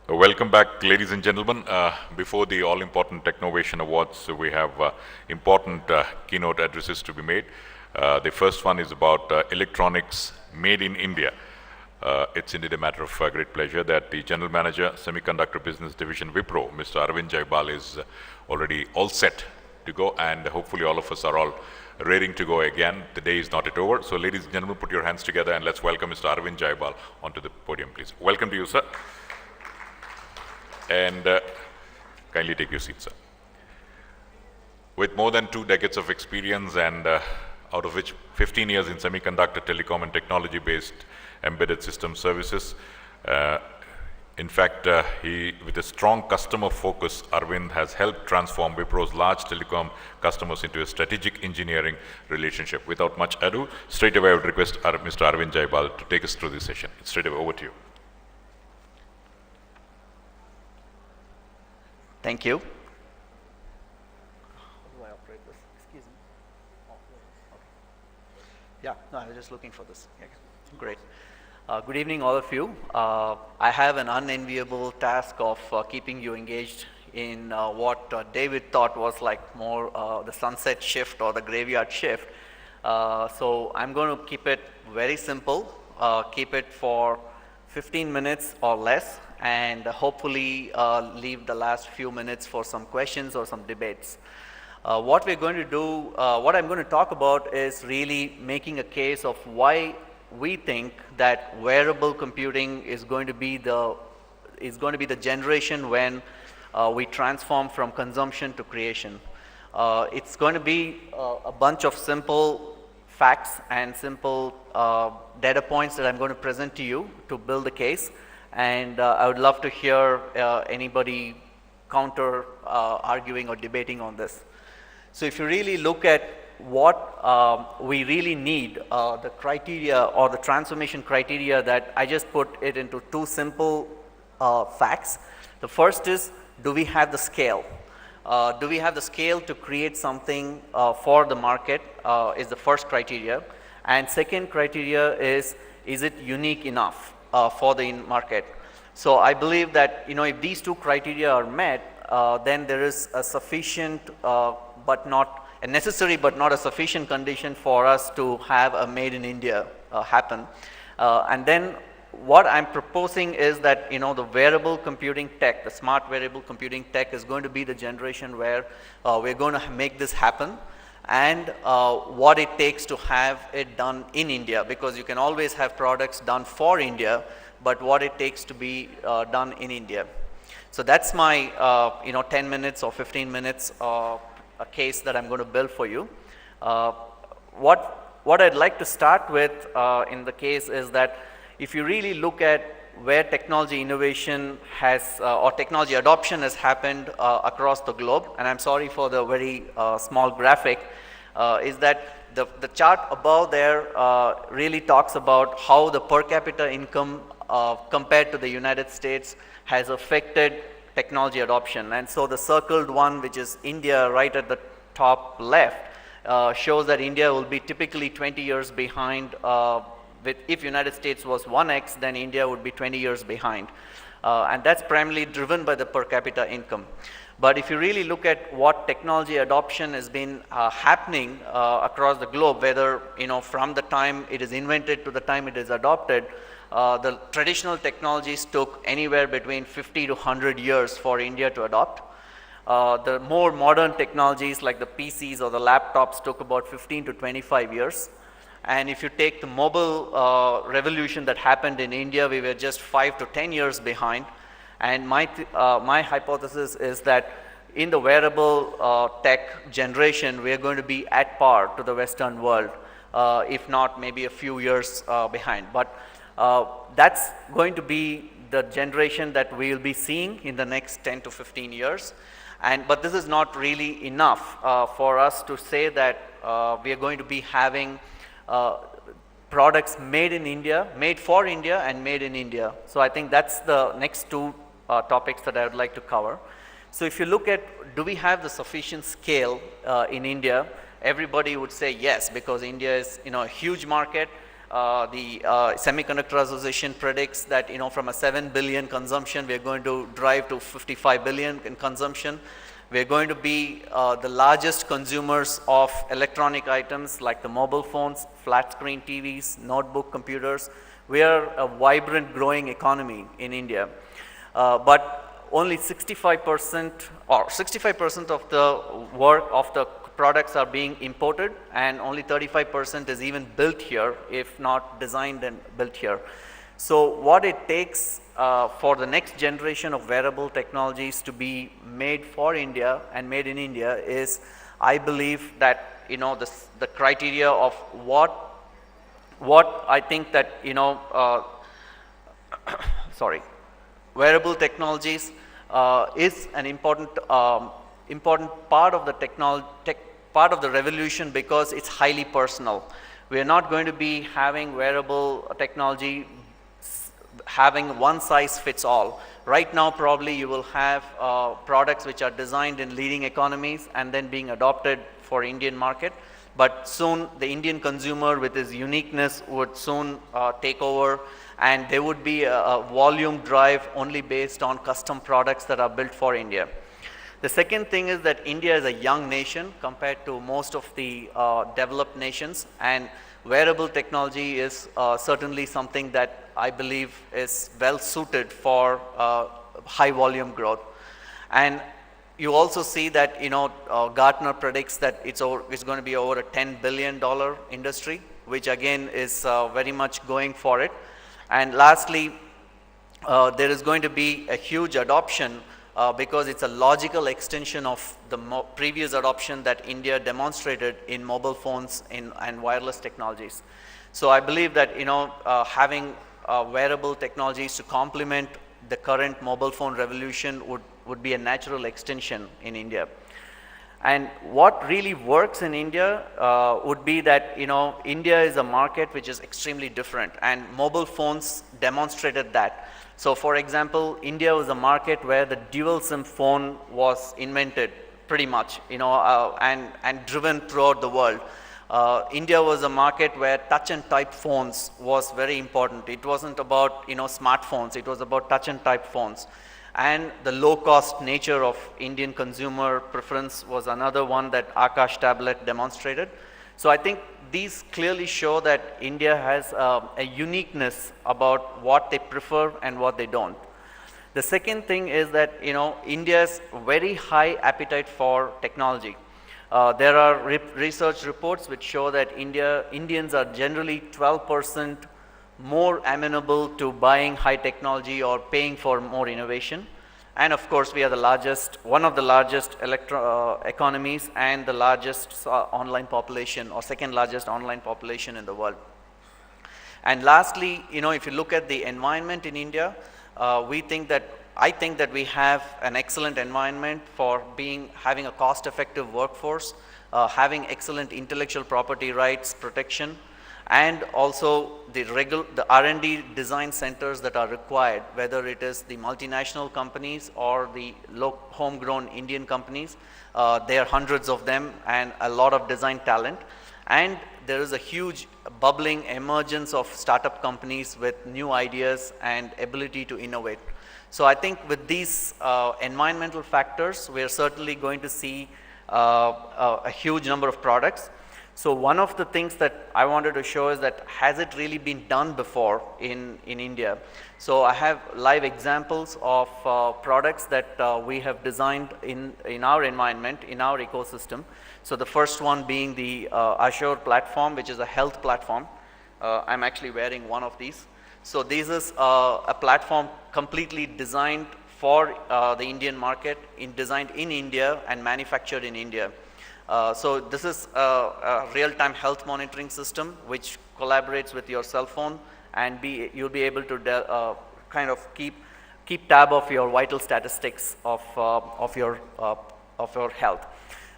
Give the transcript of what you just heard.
Welcome back, ladies and gentlemen. Before the all-important Technovation Awards, we have important keynote addresses to be made. The first one is about electronics made in India. It's indeed a matter of great pleasure that the General Manager, Semiconductor Business Division, Wipro, Mr. Arvind Jaibal, is already all set to go, and hopefully all of us are all raring to go again. The day is not yet over. So, ladies and gentlemen, put your hands together and let's welcome Mr. Arvind Jaibal onto the podium, please. Welcome to you, sir. And kindly take your seat, sir. With more than 2 decades of experience and out of which 15 years in semiconductor, telecom and technology-based embedded system services, in fact, with a strong customer focus, Arvind has helped transform Wipro's large telecom customers into a strategic engineering relationship. Without much ado, straight away I would request Mr. Arvind Jaibal to take us through this session. Straight away, over to you. Thank you. How do I operate this? Excuse me. Okay. Yeah, no, I was just looking for this. Yeah. Great. Good evening, all of you. I have an unenviable task of keeping you engaged in what David thought was like more the sunset shift or the graveyard shift. So I'm going to keep it very simple, keep it for 15 minutes or less, and hopefully leave the last few minutes for some questions or some debates. What we're going to do, what I'm going to talk about is really making a case of why we think that wearable computing is going to be the generation when we transform from consumption to creation. It's going to be a bunch of simple facts and simple data points that I'm going to present to you to build the case. And I would love to hear anybody counter arguing or debating on this. So if you really look at what we really need, the criteria or the transformation criteria that I just put it into 2 simple facts. The first is, do we have the scale? Do we have the scale to create something for the market is the first criteria. And second criteria is it unique enough for the market? So I believe that if these 2 criteria are met, then there is a sufficient but not a necessary but not a sufficient condition for us to have a made in India happen. And then what I'm proposing is that the wearable computing tech, the smart wearable computing tech, is going to be the generation where we're going to make this happen, and what it takes to have it done in India, because you can always have products done for India, but what it takes to be done in India. So that's my 10 minutes or 15 minutes a case that I'm going to build for you. What I'd like to start with in the case is that if you really look at where technology innovation has or technology adoption has happened across the globe, and I'm sorry for the very small graphic, is that the chart above there really talks about how the per capita income compared to the United States has affected technology adoption. And so the circled one, which is India right at the top left, shows that India will be typically 20 years behind. If United States was 1x, then India would be 20 years behind. And that's primarily driven by the per capita income. But if you really look at what technology adoption has been happening across the globe, whether from the time it is invented to the time it is adopted, the traditional technologies took anywhere between 50 to 100 years for India to adopt. The more modern technologies like the PCs or the laptops took about 15 to 25 years. And if you take the mobile revolution that happened in India, we were just 5 to 10 years behind. And my hypothesis is that in the wearable tech generation, we are going to be at par to the Western world, if not maybe a few years behind. But that's going to be the generation that we will be seeing in the next 10 to 15 years. But this is not really enough for us to say that we are going to be having products made in India, made for India, and made in India. So I think that's the next 2 topics that I would like to cover. So if you look at, do we have the sufficient scale in India? Everybody would say yes, because India is a huge market. The Semiconductor Association predicts that, from a 7 billion consumption, we're going to drive to 55 billion in consumption. We're going to be the largest consumers of electronic items like the mobile phones, flat screen TVs, notebook computers. We are a vibrant, growing economy in India. But only 65% or 65% of the work of the products are being imported, and only 35% is even built here, if not designed and built here. So what it takes for the next generation of wearable technologies to be made for India and made in India is, I believe that, the criteria of what I think that, wearable technologies is an important part of the part of the revolution, because it's highly personal. We are not going to be having wearable technology having one size fits all. Right now, probably you will have products which are designed in leading economies and then being adopted for Indian market. But soon the Indian consumer with his uniqueness would soon take over, and there would be a volume drive only based on custom products that are built for India. The second thing is that India is a young nation compared to most of the developed nations, and wearable technology is certainly something that I believe is well suited for high volume growth. And you also see that, Gartner predicts that it's going to be over a $10 billion industry, which again is very much going for it. And lastly, there is going to be a huge adoption because it's a logical extension of the previous adoption that India demonstrated in mobile phones and wireless technologies. So I believe that, having wearable technologies to complement the current mobile phone revolution would be a natural extension in India. And what really works in India would be that, India is a market which is extremely different, and mobile phones demonstrated that. So for example, India was a market where the dual SIM phone was invented pretty much, and driven throughout the world. India was a market where touch and type phones was very important. It wasn't about, smartphones, it was about touch and type phones. And the low cost nature of Indian consumer preference was another one that Akash tablet demonstrated. So I think these clearly show that India has a uniqueness about what they prefer and what they don't. The second thing is that, India's very high appetite for technology. There are research reports which show that Indians are generally 12% more amenable to buying high technology or paying for more innovation. And of course, we are one of the largest economies and the largest online population, or second largest online population in the world. And lastly, if you look at the environment in India, I think that we have an excellent environment for having a cost-effective workforce, having excellent intellectual property rights protection, and also the R&D design centers that are required, whether it is the multinational companies or the homegrown Indian companies. There are hundreds of them and a lot of design talent. And there is a huge bubbling emergence of startup companies with new ideas and ability to innovate. So I think with these environmental factors, we are certainly going to see a huge number of products. So one of the things that I wanted to show is that, has it really been done before in India? So I have live examples of products that we have designed in our environment, in our ecosystem. So the first one being the Azure platform, which is a health platform. I'm actually wearing one of these. So this is a platform completely designed for the Indian market, designed in India and manufactured in India. So this is a real-time health monitoring system which collaborates with your cell phone, and you'll be able to kind of keep tab of your vital statistics of your health.